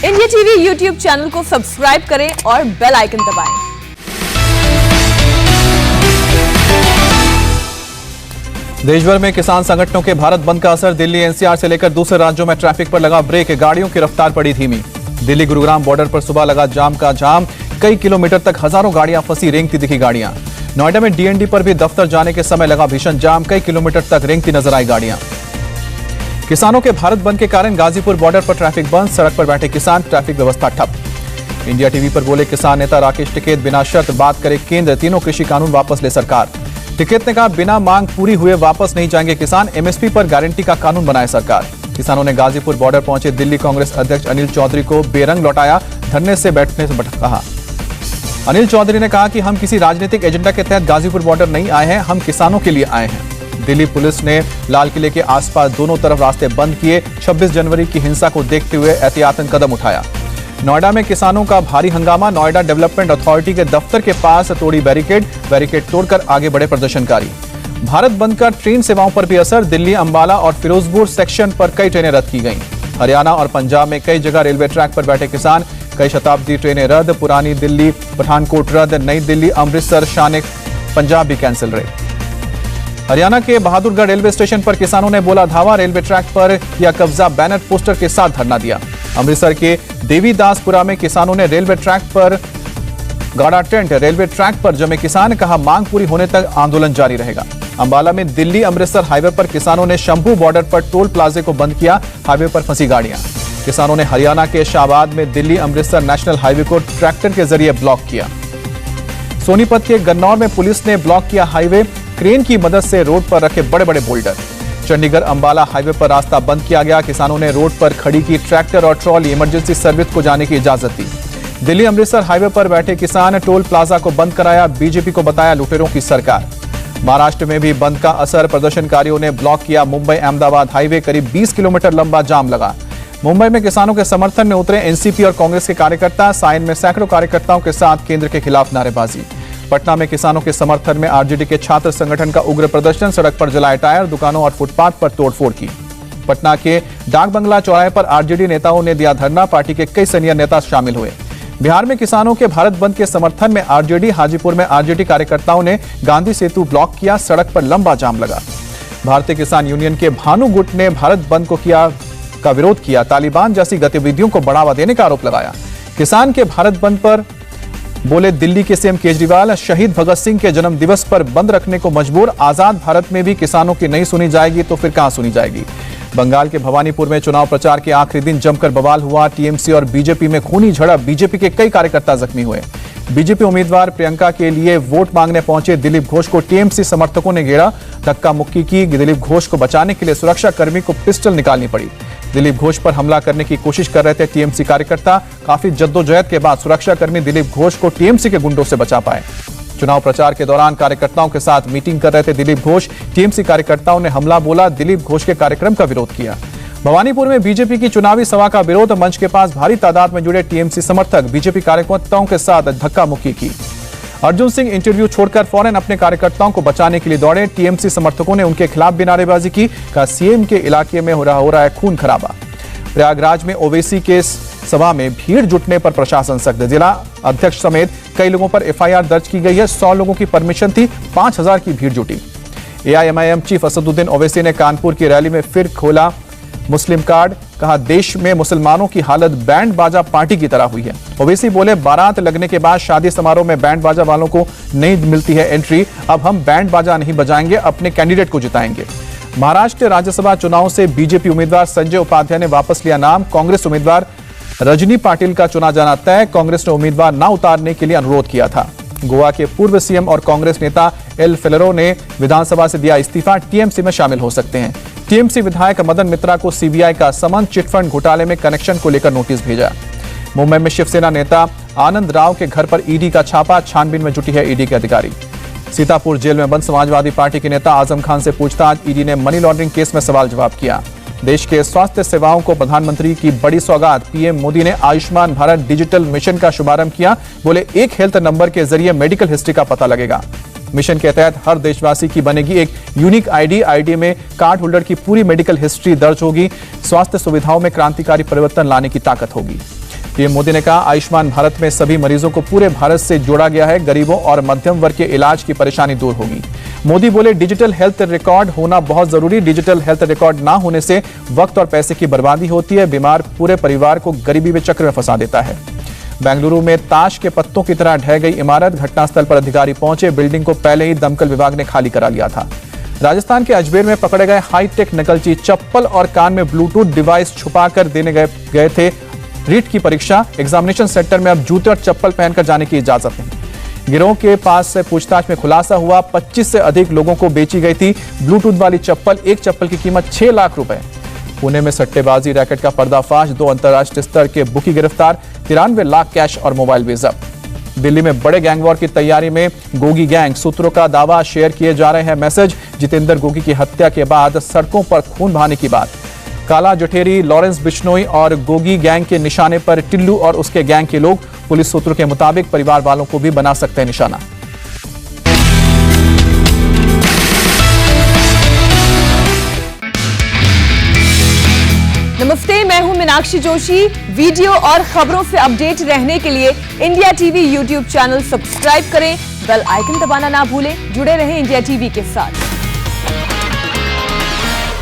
India TV YouTube channel को subscribe करें और बेल आइकन दबाएं। देश भर में किसान संगठनों के भारत बंद का असर। दिल्ली एनसीआर से लेकर दूसरे राज्यों में ट्रैफिक पर लगा ब्रेक, गाड़ियों की रफ्तार पड़ी धीमी। दिल्ली गुरुग्राम बॉर्डर पर सुबह लगा जाम का जाम, कई किलोमीटर तक हजारों गाड़ियां फंसी, रेंगती दिखी गाड़ियां। नोएडा में डीएनडी पर भी दफ्तर जाने के समय लगा भीषण जाम, कई किलोमीटर तक रेंगती नजर आई गाड़ियां। किसानों के भारत बंद के कारण गाजीपुर बॉर्डर पर ट्रैफिक बंद, सड़क पर बैठे किसान, ट्रैफिक व्यवस्था ठप। इंडिया टीवी पर बोले किसान नेता राकेश टिकैत, बिना शर्त बात करे केंद्र, तीनों कृषि कानून वापस ले सरकार। टिकैत ने कहा बिना मांग पूरी हुए वापस नहीं जाएंगे किसान, एमएसपी पर गारंटी का कानून बनाए सरकार। किसानों ने गाजीपुर बॉर्डर पहुंचे दिल्ली कांग्रेस अध्यक्ष अनिल चौधरी को बेरंग लौटाया, धरने से बैठने से कहा। अनिल चौधरी ने कहा कि हम किसी राजनीतिक एजेंडा के तहत गाजीपुर बॉर्डर नहीं आए हैं, हम किसानों के लिए आए हैं। दिल्ली पुलिस ने लाल किले के आसपास दोनों तरफ रास्ते बंद किए, 26 जनवरी की हिंसा को देखते हुए एहतियातन कदम उठाया। नोएडा में किसानों का भारी हंगामा, नोएडा डेवलपमेंट अथॉरिटी के दफ्तर के पास तोड़ी बैरिकेड तोड़कर आगे बढ़े प्रदर्शनकारी। भारत बंद का ट्रेन सेवाओं पर भी असर, दिल्ली अंबाला और फिरोजपुर सेक्शन पर कई ट्रेनें रद्द की गईं। हरियाणा और पंजाब में कई जगह रेलवे ट्रैक पर बैठे किसान, कई शताब्दी ट्रेनें रद्द, पुरानी दिल्ली पठानकोट रद्द, नई दिल्ली अमृतसर शान पंजाब भी कैंसिल रहे। हरियाणा के बहादुरगढ़ रेलवे स्टेशन पर किसानों ने बोला धावा, रेलवे ट्रैक पर किया कब्जा, बैनर पोस्टर के साथ धरना दिया। अमृतसर के देवीदासपुरा में किसानों ने रेलवे ट्रैक पर गाड़ा टेंट, रेलवे ट्रैक पर जमे किसान, कहा मांग पूरी होने तक आंदोलन जारी रहेगा। अंबाला में दिल्ली अमृतसर हाईवे पर किसानों ने शंभू बॉर्डर पर टोल प्लाजे को बंद किया, हाईवे पर फंसी गाड़ियां। किसानों ने हरियाणा के शाहबाद में दिल्ली अमृतसर नेशनल हाईवे को ट्रैक्टर के जरिए ब्लॉक किया। सोनीपत के गन्नौर में पुलिस ने ब्लॉक किया हाईवे, क्रेन की मदद से रोड पर रखे बड़े बड़े बोल्डर। चंडीगढ़ अंबाला हाईवे पर रास्ता बंद किया गया, किसानों ने रोड पर खड़ी की ट्रैक्टर और ट्रॉली, इमरजेंसी सर्विस को जाने की इजाजत दी। दिल्ली अमृतसर हाईवे पर बैठे किसान, टोल प्लाजा को बंद कराया, बीजेपी को बताया लुटेरों की सरकार। महाराष्ट्र में भी बंद का असर, प्रदर्शनकारियों ने ब्लॉक किया मुंबई अहमदाबाद हाईवे, करीब 20 किलोमीटर लंबा जाम लगा। मुंबई में किसानों के समर्थन में उतरे एनसीपी और कांग्रेस के कार्यकर्ता, साइन में सैकड़ों कार्यकर्ताओं के साथ केंद्र के खिलाफ नारेबाजी। पटना में किसानों के समर्थन में आरजेडी के छात्र संगठन का उग्र प्रदर्शन, सड़क पर जलाए टायर, दुकानों और फुटपाथ पर तोड़फोड़ की। पटना के डाक बंगला चौराहे पर आरजेडी नेताओं ने दिया धरना, पार्टी के कई सीनियर नेता शामिल हुए। बिहार में किसानों के भारत बंद के समर्थन में आरजेडी, हाजीपुर में आरजेडी कार्यकर्ताओं ने गांधी सेतु ब्लॉक किया, सड़क पर लंबा जाम लगा। भारतीय किसान यूनियन के भानु गुट ने भारत बंद का विरोध किया, तालिबान जैसी गतिविधियों को बढ़ावा देने का आरोप लगाया। किसान के भारत बंद पर बोले दिल्ली के सीएम केजरीवाल, शहीद भगत सिंह के जन्म दिवस पर बंद रखने को मजबूर, आजाद भारत में भी किसानों की नहीं सुनी जाएगी तो फिर कहां सुनी जाएगी। बंगाल के भवानीपुर में चुनाव प्रचार के आखिरी दिन जमकर बवाल हुआ, टीएमसी और बीजेपी में खूनी झड़प, बीजेपी के कई कार्यकर्ता जख्मी हुए। बीजेपी उम्मीदवार प्रियंका के लिए वोट मांगने पहुंचे दिलीप घोष को टीएमसी समर्थकों ने घेरा, धक्का मुक्की की। दिलीप घोष को बचाने के लिए सुरक्षा कर्मी को पिस्टल निकालनी पड़ी। दिलीप घोष पर हमला करने की कोशिश कर रहे थे टीएमसी कार्यकर्ता, काफी जद्दोजहद के बाद सुरक्षाकर्मी दिलीप घोष को टीएमसी के गुंडों से बचा पाए। चुनाव प्रचार के दौरान कार्यकर्ताओं के साथ मीटिंग कर रहे थे दिलीप घोष, टीएमसी कार्यकर्ताओं ने हमला बोला, दिलीप घोष के कार्यक्रम का विरोध किया। भवानीपुर में बीजेपी की चुनावी सभा का विरोध, मंच के पास भारी तादाद में जुड़े टीएमसी समर्थक बीजेपी कार्यकर्ताओं के साथ धक्का मुक्की की। अर्जुन सिंह इंटरव्यू छोड़कर फौरन अपने कार्यकर्ताओं को बचाने के लिए दौड़े, टीएमसी समर्थकों ने उनके खिलाफ भी नारेबाजी की, कहा सीएम के इलाके में हो रहा है खून खराबा। प्रयागराज में ओवैसी के सभा में भीड़ जुटने पर प्रशासन सख्त, जिला अध्यक्ष समेत कई लोगों पर एफआईआर दर्ज की गई है। 100 लोगों की परमिशन थी, 5000 की भीड़ जुटी। एआईएमआईएम चीफ असदुद्दीन ओवैसी ने कानपुर की रैली में फिर खोला मुस्लिम कार्ड, कहा देश में मुसलमानों की हालत बैंड बाजा पार्टी की तरह हुई है। ओवैसी बोले बारात लगने के बाद शादी समारोह में बैंड बाजा वालों को नहीं मिलती है एंट्री, अब हम बैंड बाजा नहीं बजाएंगे, अपने कैंडिडेट को जिताएंगे। महाराष्ट्र राज्यसभा चुनाव से बीजेपी उम्मीदवार संजय उपाध्याय ने वापस लिया नाम, कांग्रेस उम्मीदवार रजनी पाटिल का चुना जाना तय, कांग्रेस ने उम्मीदवार न उतारने के लिए अनुरोध किया था। गोवा के पूर्व सीएम और कांग्रेस नेता एल फेलेरो ने विधानसभा से दिया इस्तीफा, टीएमसी में शामिल हो सकते हैं। टीएमसी विधायक मदन मित्रा को सीबीआई का समन, चिटफंड घोटाले में कनेक्शन को लेकर नोटिस भेजा। मुंबई में शिवसेना नेता आनंद राव के घर पर ईडी का छापा, छानबीन में जुटी है ईडी के अधिकारी। सीतापुर जेल में बंद समाजवादी पार्टी के नेता आजम खान से पूछताछ, ईडी ने मनी लॉन्ड्रिंग केस में सवाल जवाब किया। देश के स्वास्थ्य सेवाओं को प्रधानमंत्री की बड़ी सौगात, पीएम मोदी ने आयुष्मान भारत डिजिटल मिशन का शुभारंभ किया, बोले एक हेल्थ नंबर के जरिए मेडिकल हिस्ट्री का पता लगेगा। मिशन के तहत हर देशवासी की बनेगी एक यूनिक आईडी में कार्ड होल्डर की पूरी मेडिकल हिस्ट्री दर्ज होगी। स्वास्थ्य सुविधाओं में क्रांतिकारी परिवर्तन लाने की ताकत होगी। पीएम मोदी ने कहा, आयुष्मान भारत में सभी मरीजों को पूरे भारत से जोड़ा गया है। गरीबों और मध्यम वर्ग के इलाज की परेशानी दूर होगी। मोदी बोले, डिजिटल हेल्थ रिकॉर्ड होना बहुत जरूरी। डिजिटल हेल्थ रिकॉर्ड ना होने से वक्त और पैसे की बर्बादी होती है। बीमार पूरे परिवार को गरीबी के चक्र में फंसा देता है। बेंगलुरु में ताश के पत्तों की तरह ढह गई इमारत। घटनास्थल पर अधिकारी पहुंचे। बिल्डिंग को पहले ही दमकल विभाग ने खाली करा लिया था। राजस्थान के अजमेर में पकड़े गए हाईटेक नकलची। चप्पल और कान में ब्लूटूथ डिवाइस छुपाकर देने गए थे रीट की परीक्षा। एग्जामिनेशन सेंटर में अब जूते और चप्पल पहनकर जाने की इजाजत नहीं। गिरोह के पास से पूछताछ में खुलासा हुआ, 25 से अधिक लोगों को बेची गई थी ब्लूटूथ वाली चप्पल। एक चप्पल की कीमत 6 लाख रुपए। पुणे में सट्टेबाजी रैकेट का पर्दाफाश। 2 अंतर्राष्ट्रीय स्तर के बुकी गिरफ्तार। 93 लाख कैश और मोबाइल भी जब्त। दिल्ली में बड़े गैंगवॉर की तैयारी में गोगी गैंग। सूत्रों का दावा, शेयर किए जा रहे हैं मैसेज। जितेंद्र गोगी की हत्या के बाद सड़कों पर खून बहाने की बात। काला जठेरी, लॉरेंस बिश्नोई और गोगी गैंग के निशाने पर टिल्लू और उसके गैंग के लोग। पुलिस सूत्रों के मुताबिक परिवार वालों को भी बना सकते हैं निशाना। नमस्ते, मैं हूं मीनाक्षी जोशी। वीडियो और खबरों से अपडेट रहने के लिए India TV YouTube channel subscribe करें। बेल आइकन दबाना ना भूलें। जुड़े रहें इंडिया टीवी के साथ।